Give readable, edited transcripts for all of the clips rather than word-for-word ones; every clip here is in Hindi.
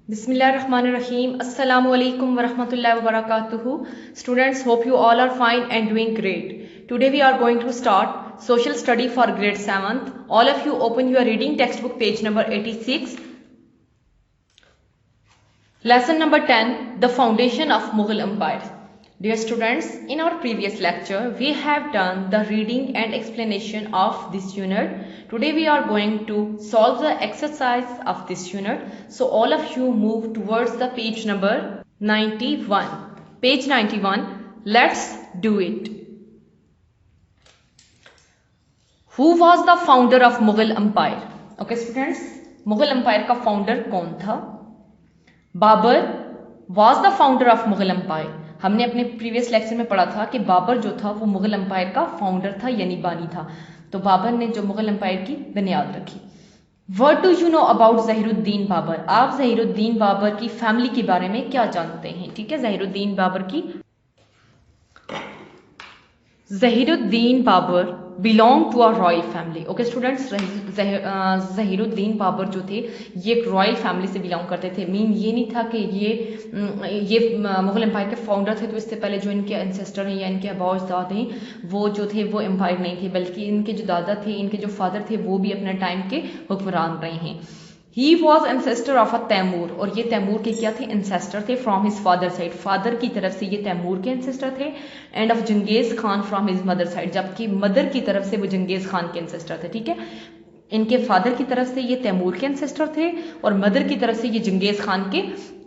Bismillahirrahmanirrahim. Assalamu alaikum wa rahmatullahi wa barakatuhu. Students, hope you all are fine and doing great. Today we are going to start social study for grade 7th. All of you open your reading textbook page number 86. Lesson number 10, the foundation of Mughal Empire. Dear students, in our previous lecture, we have done the reading and explanation of this unit. Today we are going to solve the exercise of this unit. So all of you move towards the page number 91. Page 91, let's do it. Who was the founder of Mughal Empire? Okay students, Mughal Empire का founder कौन था? Babar was the founder of Mughal empire. हमने अपने प्रीवियस लेक्चर में पढ़ा था कि बाबर जो था वो मुगल एम्पायर का फाउंडर था यानी बानी था. तो बाबर ने जो मुगल एम्पायर की बुनियाद रखी. What do you know about Zahiruddin Babar? आप जहीरुद्दीन बाबर की फैमिली के बारे में क्या जानते हैं? ठीक है, Zahiruddin Babar belong to a royal family. Okay students, Zahiruddin Babar जो थे ये एक रॉयल फैमिली से बिलोंग करते थे. मीन ये नहीं था कि ये मुगल एम्पायर के फाउंडर थे तो इससे पहले जो इनके एंसेस्टर हैं या इनके अबाउजाद हैं वो जो थे वो एम्पायर नहीं थे, बल्कि इनके जो दादा थे, इनके जो फादर थे वो भी अपने टाइम के हुक्मरान रहे हैं. He was ancestor of a Timur, और ये तैमूर के क्या थे? एंसेस्टर थे. From his father side, father की तरफ से ये तैमूर के एंसेस्टर थे. And of Changez Khan from his mother side, जबकि मदर की तरफ से वो जंगेज खान के एंसेस्टर थे. ठीक है, इनके फादर की तरफ से ये तैमूर के एंसेस्टर थे और मदर की तरफ से ये जंगेज खान के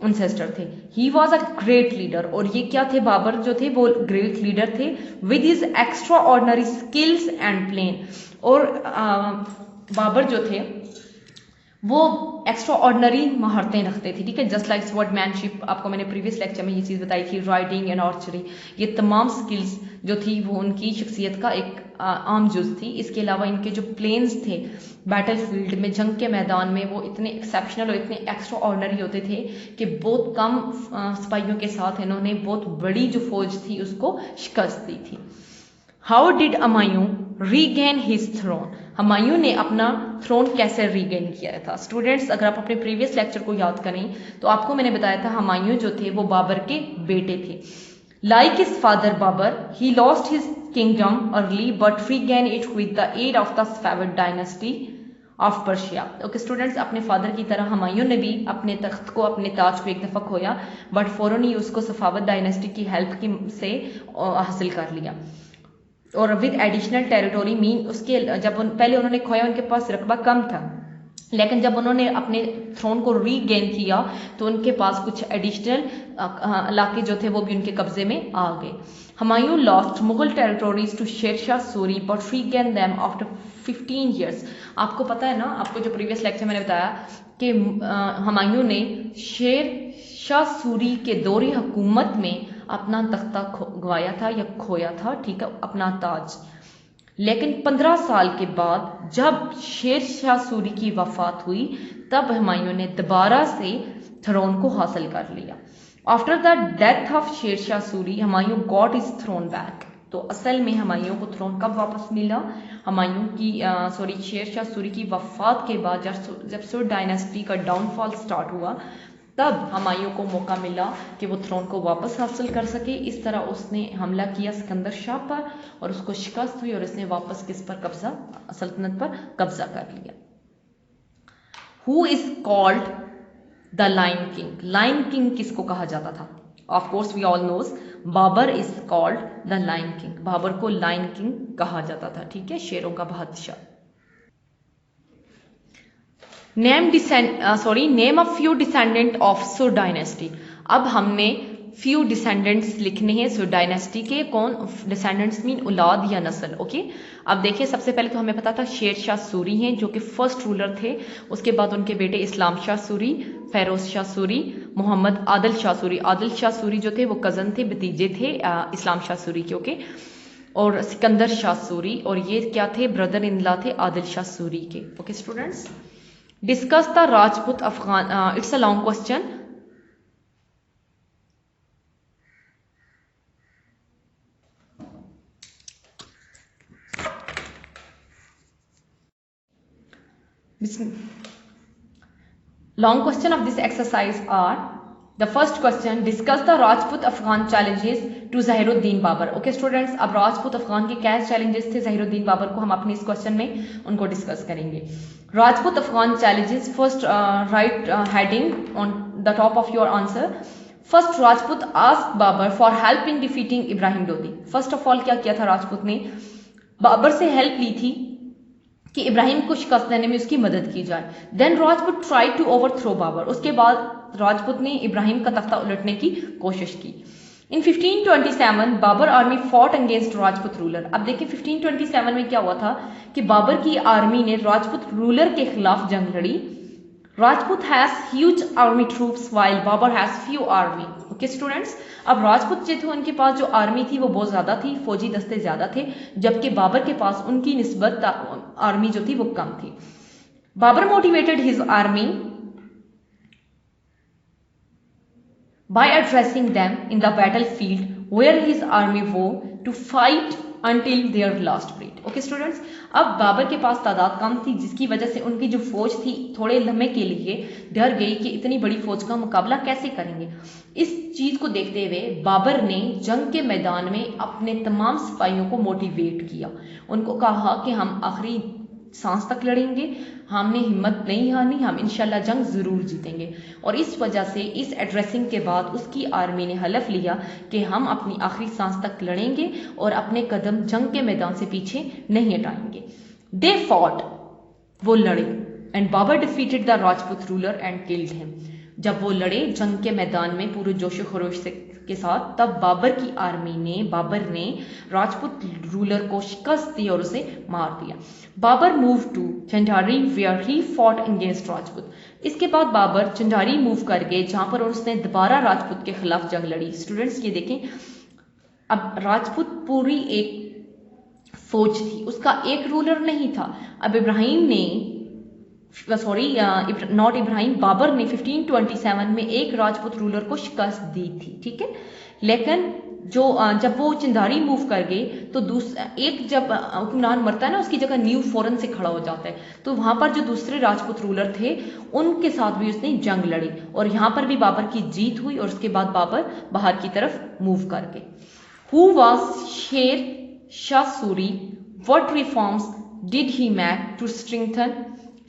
एंसेस्टर थे. He was a great leader, और ये क्या थे? बाबर जो थे वो ग्रेट लीडर थे with his extraordinary skills and plan. और बाबर जो थे वो एक्स्ट्रा ऑर्डनरी महारतें रखते थे. ठीक है, जस्ट लाइक स्वॉर्डमैनशिप, आपको मैंने प्रीवियस लेक्चर में ये चीज़ बताई थी, राइडिंग एंड आर्चरी. ये तमाम स्किल्स जो थी वो उनकी शख्सियत का एक आम जुज थी. इसके अलावा इनके जो प्लेन्स थे बैटल फील्ड में, जंग के मैदान में, वो इतने एक्सेप्शनल और इतने एक्स्ट्रा ऑर्डनरी होते थे कि बहुत कम सिपाहियों के साथ इन्होंने बहुत बड़ी जो फौज थी उसको शिकस्त दी थी. How did Humayun regain his throne? Humayun ने अपना थ्रोन कैसे रीगेन किया था? स्टूडेंट्स, अगर आप अपने प्रीवियस लेक्चर को याद करें तो आपको मैंने बताया था हुमायूं जो थे वो बाबर के बेटे थे. Like his father Babur, he lost his kingdom early but regain it with the aid of the Safavid dynasty of Persia. Okay students, अपने फादर की तरह हुमायूं ने भी अपने तख्त को, अपने ताज को एक दफ़ा खोया, बट फौरन ही उसको सफाविद डायनेस्टी की हेल्प से हासिल कर लिया. और विद एडिशनल टेरिटोरी, मीन उसके पहले उन्होंने खोया उनके पास रकबा कम था, लेकिन जब उन्होंने अपने थ्रोन को रीगेन किया तो उनके पास कुछ एडिशनल इलाके जो थे वो भी उनके कब्जे में आ गए. Humayun lost Mughal territories to Sher Shah Suri but regain them after 15 years. आपको पता है ना, आपको जो प्रीवियस लेक्चर मैंने बताया कि हुमायूं ने शेर शाह सूरी के दौरे हुकूमत में अपना तख्ता गवाया था या खोया था. ठीक है, अपना ताज. लेकिन 15 साल के बाद जब शेर शाह सूरी की वफात हुई तब हुमायूं ने दोबारा से थ्रोन को हासिल कर लिया. After the death of Sher Shah Suri, Humayun got his throne back. तो असल में हुमायूं को थ्रोन कब वापस मिला? हुमायूं की शेर शाह सूरी की वफात के बाद, जब सुर डायनेस्टी का डाउनफॉल स्टार्ट हुआ, तब हुमायूं को मौका मिला कि वो थ्रोन को वापस हासिल कर सके. इस तरह उसने हमला किया सिकंदर शाह पर और उसको शिकस्त हुई और इसने वापस किस पर कब्जा? सल्तनत पर कब्जा कर लिया. Who is called the lion king? Lion king किसको कहा जाता था? Of course we all knows Babar is called the lion king. Babar को लायन किंग कहा जाता था. ठीक है, शेरों का बादशाह. Name a few descendant of सुर डायनेस्टी. अब हमने फ्यू डिसेंडेंट्स लिखने हैं सुर डायनेस्टी के. कौन डिसेंडेंट्स? मीन औलाद या नस्ल. ओके, अब देखिए, सबसे पहले तो हमें पता था शेर शाह सूरी हैं जो कि फर्स्ट रूलर थे. उसके बाद उनके बेटे इस्लाम शाह सूरी, फेरोज शाह सूरी, मोहम्मद आदिल शाह सूरी. आदिल शाह सूरी जो थे वो कज़न थे, भतीजे थे इस्लाम शाह सूरी के. ओके, और सिकंदर शाह सूरी, और ये क्या थे? ब्रदर इन लॉ थे आदिल शाह सूरी के. Okay students, discuss the Rajput Afghan. It's a long question. Long question of this exercise are: the first question, discuss the Rajput Afghan challenges to Zahiruddin Babur. Okay students, अब राजपूत अफगान के क्या challenges थे ज़हीरुद्दीन बाबर को, हम अपने इस क्वेश्चन में उनको डिस्कस करेंगे. Rajput Afghan challenges, first write heading on the top of your answer. First Rajput asked Babur for help in defeating Ibrahim Lodi. First of all क्या किया था राजपूत ने, बाबर से हेल्प ली थी कि इब्राहिम को शिकस्त देने में उसकी मदद की जाए. Then Rajput try to overthrow Babar, उसके बाद राजपूत ने इब्राहिम का तख्ता उलटने की कोशिश की. In 1527 Babar army fought against Rajput ruler. अब देखिए 1527 में क्या हुआ था कि बाबर की आर्मी ने राजपूत रूलर के खिलाफ जंग लड़ी. Rajput has huge army troops while Babar has few army. Okay students, अब राजपूत जो थे उनके पास जो आर्मी थी वो बहुत ज्यादा थी, फौजी दस्ते ज्यादा थे, जबकि बाबर के पास उनकी निस्बत आर्मी जो थी वो कम थी. Babar motivated his army by addressing them in the battlefield where his army were to fight until their last breath. Okay students, अब बाबर के पास तादाद कम थी जिसकी वजह से उनकी जो फौज थी थोड़े लम्हे के लिए डर गई कि इतनी बड़ी फौज का मुकाबला कैसे करेंगे. इस चीज को देखते हुए बाबर ने जंग के मैदान में अपने तमाम सिपाहियों को मोटिवेट किया. उनको कहा कि हम आखिरी सांस तक लड़ेंगे, हमने हिम्मत नहीं हारनी, हम इंशाल्लाह जंग जरूर जीतेंगे. और इस वजह से इस एड्रेसिंग के बाद उसकी आर्मी ने हलफ लिया कि हम अपनी आखिरी सांस तक लड़ेंगे और अपने कदम जंग के मैदान से पीछे नहीं हटाएंगे. दे फॉट, वो लड़े, and Babar defeated the Rajput ruler and killed him. जब वो लड़े जंग के मैदान में पूरे जोशो खरोश के साथ, तब बाबर ने राजपूत रूलर को शिकस्त दी और उसे मार दिया. Babur move to Chanderi where he fought against Rajput. इसके बाद बाबर चंडारी मूव कर गए जहां पर उसने दोबारा राजपूत के खिलाफ जंग लड़ी. स्टूडेंट्स ये देखें, अब राजपूत पूरी एक फौज थी, उसका एक रूलर नहीं था. अब बाबर ने 1527 में एक राजपूत रूलर को शिकस्त दी थी, ठीक है. लेकिन जब वो चिंदारी मूव कर गए तो एक जब हुक्मरान मरता है ना, उसकी जगह न्यू फौरन से खड़ा हो जाता है. तो वहां पर जो दूसरे राजपूत रूलर थे उनके साथ भी उसने जंग लड़ी और यहाँ पर भी बाबर की जीत हुई. और उसके बाद बाबर बाहर की तरफ मूव कर गए. Who was Sher Shah Suri, what reforms did he make to strengthen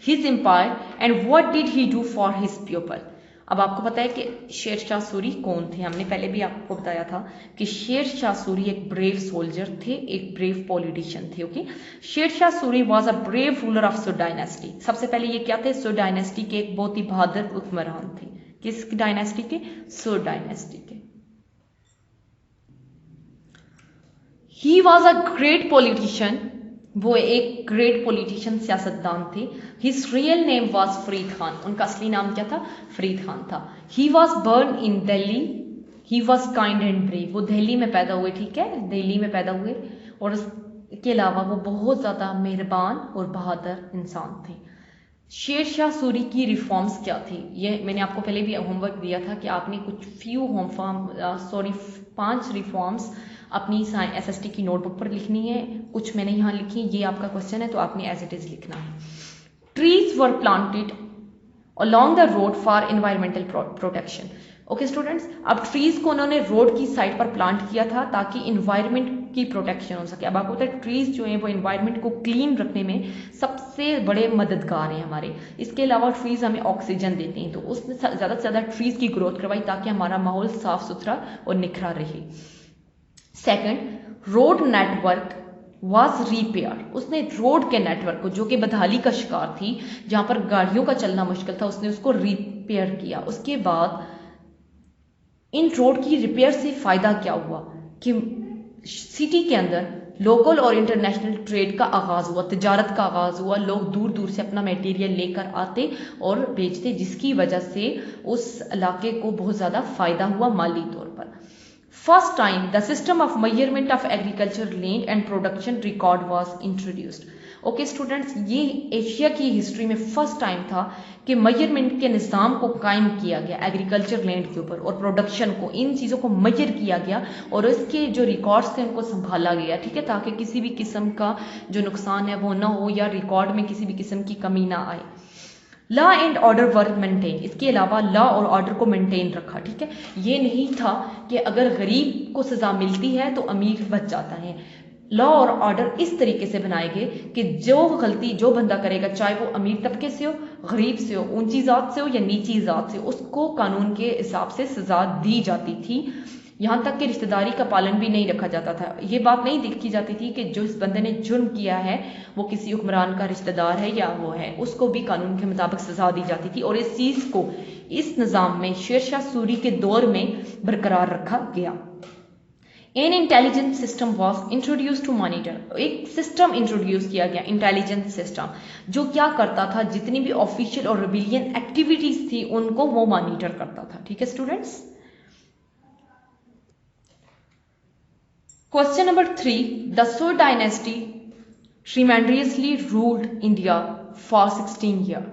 his empire and what did he do for his people. अब आपको पता है कि शेर शाह सूरी कौन थे. हमने पहले भी आपको बताया था कि शेर शाह सूरी एक ब्रेव सोल्जर थे, एक ब्रेव पॉलिटिशियन थे. ओके, शेर Shah Suri was a brave ruler of so dynasty. सबसे पहले ये क्या थे? सो डायनेस्टी के एक बहुत ही बहादुर हुक्मरान थे. किस डायनेस्टी के? सो डायनेस्टी के. ही वॉज अ ग्रेट पॉलिटिशियन, वो एक ग्रेट पॉलिटिशियन सियासतदान थे. His real name was Farid Khan, उनका असली नाम क्या था? फरीद खान था. He was burn in Delhi, he was kind and brave. वो दिल्ली में पैदा हुए, ठीक है, दिल्ली में पैदा हुए. और इसके अलावा वो बहुत ज़्यादा मेहरबान और बहादुर इंसान थे. शेर शाह सूरी की रिफॉर्म्स क्या थी? ये मैंने आपको पहले भी होमवर्क दिया था कि आपने कुछ 5 रिफॉर्म्स अपनी SST की नोटबुक पर लिखनी है. कुछ मैंने यहाँ लिखी, ये आपका क्वेश्चन है तो आपने एज इट इज लिखना है. Trees were planted along the road for environmental protection. Okay students, अब ट्रीज को उन्होंने रोड की साइड पर प्लांट किया था ताकि इन्वायरमेंट की प्रोटेक्शन हो सके. अब आपको पता है ट्रीज जो है वो इन्वायरमेंट को क्लीन रखने में सबसे बड़े मददगार हैं हमारे. इसके अलावा ट्रीज हमें ऑक्सीजन देते हैं, तो उसने ज़्यादा से ज़्यादा ट्रीज की ग्रोथ करवाई ताकि हमारा माहौल साफ सुथरा और निखरा रहे. Second, road network was repair. उसने रोड के नेटवर्क को, जो कि बदहाली का शिकार थी, जहां पर गाड़ियों का चलना मुश्किल था, उसने उसको रिपेयर किया. उसके बाद इन रोड की रिपेयर से फायदा क्या हुआ कि सिटी के अंदर लोकल और इंटरनेशनल ट्रेड का आगाज हुआ, तिजारत का आगाज हुआ. लोग दूर दूर से अपना मटेरियल लेकर आते और बेचते, जिसकी वजह से उस इलाके को बहुत ज़्यादा फायदा हुआ माली तौर पर. First time the system of measurement of agriculture land and production record was introduced. Okay students, ये एशिया की हिस्ट्री में फर्स्ट टाइम था कि मेजरमेंट के निज़ाम को कायम किया गया एग्रीकल्चर लैंड के ऊपर, और प्रोडक्शन को, इन चीज़ों को मेजर किया गया और इसके जो रिकॉर्ड्स थे उनको संभाला गया, ठीक है, ताकि किसी भी किस्म का जो नुकसान है वो ना हो या रिकॉर्ड में किसी भी किस्म की कमी ना आए. Law and order were maintain, इसके अलावा लॉ और ऑर्डर को मेंटेन रखा, ठीक है। ये नहीं था कि अगर गरीब को सजा मिलती है तो अमीर बच जाता है। लॉ और ऑर्डर इस तरीके से बनाए गए कि जो गलती जो बंदा करेगा, चाहे वो अमीर तबके से हो, गरीब से हो, ऊंची जात से हो या नीची जात से, उसको कानून के हिसाब से सजा दी जाती थी। यहाँ तक कि रिश्तेदारी का पालन भी नहीं रखा जाता था। ये बात नहीं देखी जाती थी कि जो इस बंदे ने जुर्म किया है वो किसी हुक्मरान का रिश्तेदार है या वो है, उसको भी कानून के मुताबिक सजा दी जाती थी। और इस चीज को इस निज़ाम में शेरशाह सूरी के दौर में बरकरार रखा गया। An intelligence system was introduce to monitor, एक सिस्टम इंट्रोड्यूस किया गया, इंटेलिजेंस सिस्टम, जो क्या करता था, जितनी भी ऑफिशियल और रिबिलियन एक्टिविटीज थी उनको वो मॉनिटर करता था, ठीक है students. Question number 3. The Sui dynasty tremendously ruled India for 16 years.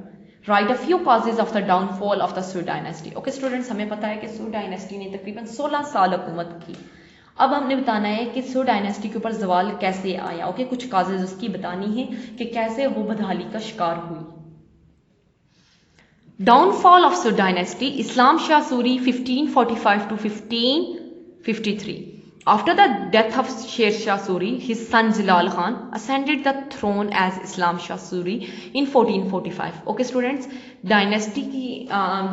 Write a few causes of the downfall of the Sui dynasty. Okay students, हमें पता है कि Sui dynasty ने तकरीबन 16 साल हुकूमत की। अब हमने बताना है कि Sui dynasty के ऊपर जवाल कैसे आया। ओके, कुछ काजेज उसकी बतानी है कि कैसे वो बदहाली का शिकार हुई। Downfall of Sui dynasty, Islam Shah Suri 1545 to 1553. After the death of Sher Shah Suri, his son Jalal Khan ascended the throne as Islam Shah Suri in 1445. Okay students, dynasty की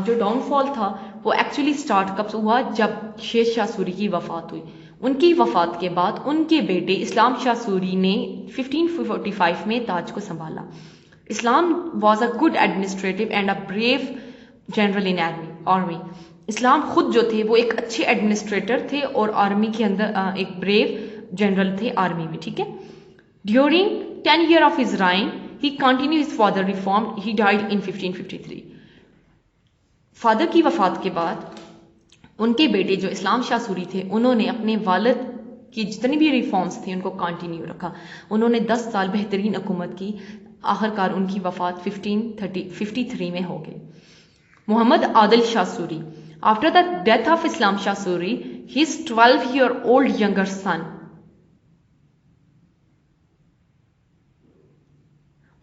जो डाउनफॉल था वो एक्चुअली स्टार्ट कब हुआ, जब शेर शाह सूरी की वफात हुई। उनकी वफात के बाद उनके बेटे इस्लाम शाह सूरी ने 1545 में ताज को संभाला। Islam was a good administrative and a brave general in army. Islam खुद जो थे वो एक अच्छे एडमिनिस्ट्रेटर थे और आर्मी के अंदर एक ब्रेव जनरल थे आर्मी में, ठीक है। During 10 years of his reign he continue his father reform, he died in 1553। Father की वफात के बाद उनके बेटे जो इस्लाम शाह सूरी थे उन्होंने अपने वालिद की जितनी भी रिफॉर्म्स थी उनको कंटिन्यू रखा। उन्होंने 10 साल बेहतरीन हुकूमत की। आखिरकार उनकी वफात 1553 में हो गई। Mohammad Adil Shah Suri, after the death of Islam Shah Suri, his 12-year-old younger son,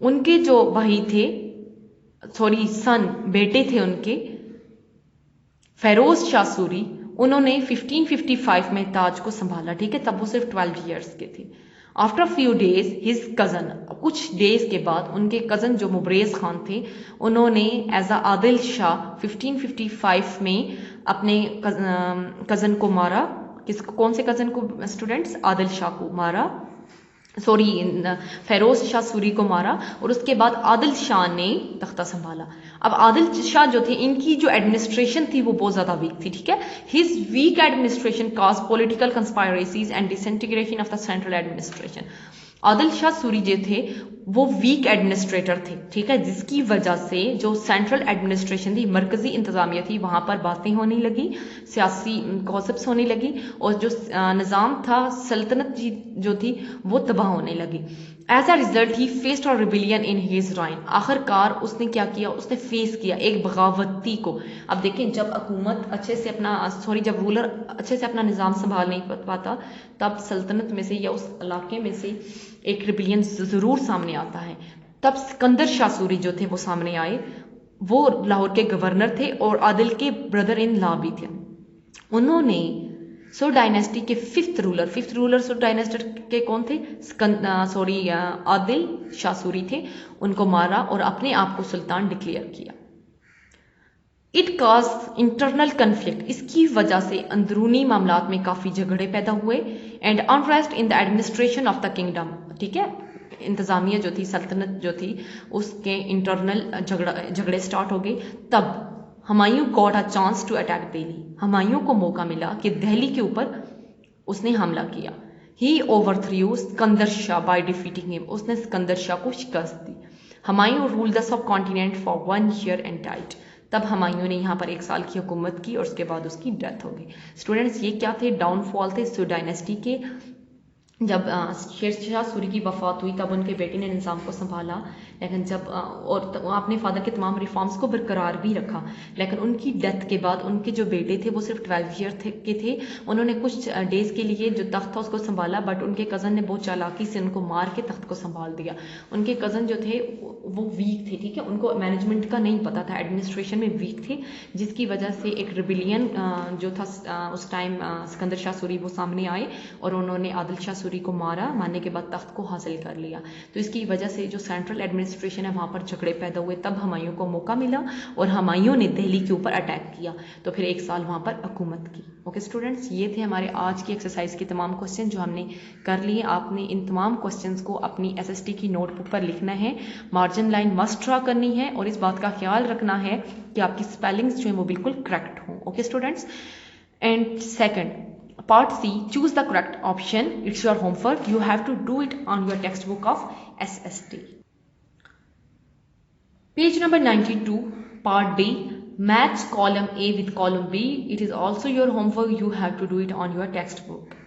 उनके जो भाई थे, सन, बेटे थे उनके, फेरोज शाह सूरी, उन्होंने 1555 में ताज को संभाला, ठीक है। तब वो सिर्फ 12 years के थे। After few days his cousin, कुछ डेज के बाद उनके कज़न जो मुबरेज खान थे उन्होंने एज अ आदिल शाह 1555 में अपने कज़न को मारा। कौन से कज़न को स्टूडेंट्स? आदिल शाह को मारा, फेरोज शाह सूरी को मारा और उसके बाद आदिल शाह ने तख्ता संभाला। अब आदिल शाह जो थे इनकी जो एडमिनिस्ट्रेशन थी वो बहुत ज्यादा वीक थी, ठीक है। His weak administration cause political conspiracies and disintegration of the central administration. Adil Shah Suri जो थे वो वीक एडमिनिस्ट्रेटर थे, ठीक है, जिसकी वजह से जो सेंट्रल एडमिनिस्ट्रेशन थी, मरकजी इंतजामिया थी, वहां पर बातें होने लगी, सियासी गॉसिप्स होने लगी और जो निज़ाम था, सल्तनत जो थी वो तबाह होने लगी। As a result he faced a rebellion in his reign. आखिरकार उसने क्या किया? उसने फेस किया एक बगावती को। अब देखें, जब हुकूमत अच्छे से जब रूलर अच्छे से अपना निज़ाम संभाल नहीं पाता तब सल्तनत में से या उस इलाके में से एक रिबिलियन जरूर सामने आता है। तब सिकंदर शाह सूरी जो थे वो सामने आए। वो लाहौर के गवर्नर थे और आदिल के ब्रदर इन लॉ भी थे। उन्होंने सो डायनेस्टी के फिफ्थ रूलर सो डायनेस्टी के कौन थे? आदिल शाह सूरी थे। उनको मारा और अपने आप को सुल्तान डिक्लेयर किया। इट कॉज इंटरनल कन्फ्लिक्ट, इसकी वजह से अंदरूनी मामलात में काफी झगड़े पैदा हुए and unrest in the administration of the kingdom, ठीक है। इंतजामिया जो थी, सल्तनत जो थी, उसके इंटरनल झगड़े स्टार्ट हो गए। तब Humayun got a chance to attack Delhi. Humayun को मौका मिला कि दिल्ली के ऊपर उसने हमला किया। He overthrew Sikandar Shah by defeating him, उसने सिकंदर शाह को शिकस्त दी। Humayun ruled the subcontinent for 1 year and died. तब हुमायूं ने यहाँ पर 1 साल की हुकूमत की और उसके बाद उसकी डेथ हो गई। स्टूडेंट्स, ये क्या थे? डाउनफॉल थे सो डायनेस्टी के। जब शेर शाह सूरी की वफात हुई तब उनके बेटे ने निज़ाम को संभाला, लेकिन जब अपने फादर के तमाम रिफॉर्म्स को बरकरार भी रखा, लेकिन उनकी डेथ के बाद उनके जो बेटे थे वो सिर्फ 12 ईयर के थे। उन्होंने कुछ डेज के लिए जो तख्त था उसको संभाला, बट उनके कज़न ने बहुत चालाकी से उनको मार के तख्त को संभाल दिया। उनके कज़न जो थे वो वीक थे, ठीक है, उनको मैनेजमेंट का नहीं पता था, एडमिनिस्ट्रेशन में वीक थे, जिसकी वजह से एक रिबिलियन जो था उस टाइम सिकंदर शाह सूरी वो सामने आए और उन्होंने आदिल शाह सूरी को मारने के बाद तख्त को हासिल कर लिया। तो इसकी वजह से जो सेंट्रल एडमिनिस्ट्रेशन है वहाँ पर झगड़े पैदा हुए, तब हुमायूं को मौका मिला और हुमायूं ने दिल्ली के ऊपर अटैक किया। तो फिर 1 साल वहाँ पर हुकूमत की। ओके स्टूडेंट्स, ये थे हमारे आज की एक्सरसाइज के तमाम क्वेश्चन जो हमने कर लिए। आपने इन तमाम क्वेश्चंस को अपनी SST की नोटबुक पर लिखना है, मार्जिन लाइन मस्ट ड्रा करनी है और इस बात का ख्याल रखना है कि आपकी स्पेलिंग्स जो है वो बिल्कुल करेक्ट हों। Okay students, and second Part C, choose the correct option. It's your homework. You have to do it on your textbook of SST. Page number 92, Part D, match column A with column B. It is also your homework. You have to do it on your textbook.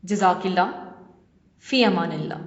Jazakillah. Fi amanillah.